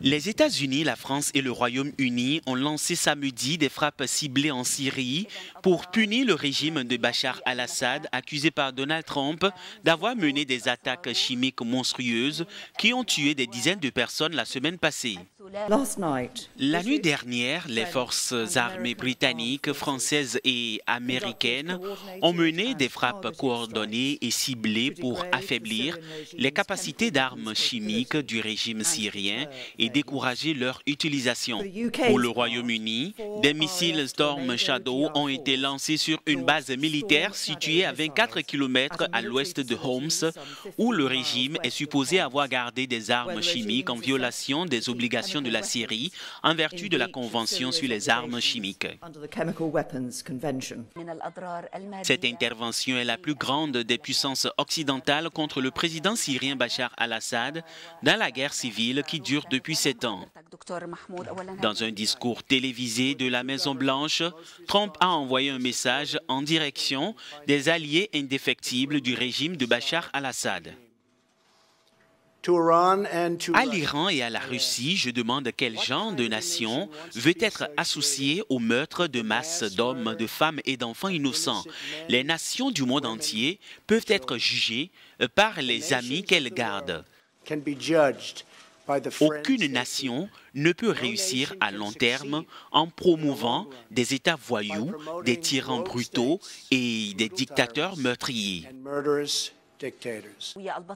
Les États-Unis, la France et le Royaume-Uni ont lancé samedi des frappes ciblées en Syrie pour punir le régime de Bachar al-Assad, accusé par Donald Trump d'avoir mené des attaques chimiques monstrueuses qui ont tué des dizaines de personnes la semaine passée. La nuit dernière, les forces armées britanniques, françaises et américaines ont mené des frappes coordonnées et ciblées pour affaiblir les capacités d'armes chimiques du régime syrien et décourager leur utilisation. Pour le Royaume-Uni, des missiles Storm Shadow ont été lancés sur une base militaire située à 24 km à l'ouest de Homs, où le régime est supposé avoir gardé des armes chimiques en violation des obligations de la Syrie en vertu de la Convention sur les armes chimiques. Cette intervention est la plus grande des puissances occidentales contre le président syrien Bachar al-Assad dans la guerre civile qui dure depuis 7 ans. Dans un discours télévisé de la Maison-Blanche, Trump a envoyé un message en direction des alliés indéfectibles du régime de Bachar al-Assad. À l'Iran et à la Russie, je demande quel genre de nation veut être associée au meurtre de masse d'hommes, de femmes et d'enfants innocents. Les nations du monde entier peuvent être jugées par les amis qu'elles gardent. Aucune nation ne peut réussir à long terme en promouvant des États voyous, des tyrans brutaux et des dictateurs meurtriers.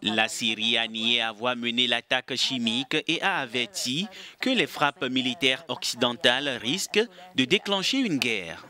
La Syrie a nié avoir mené l'attaque chimique et a averti que les frappes militaires occidentales risquent de déclencher une guerre.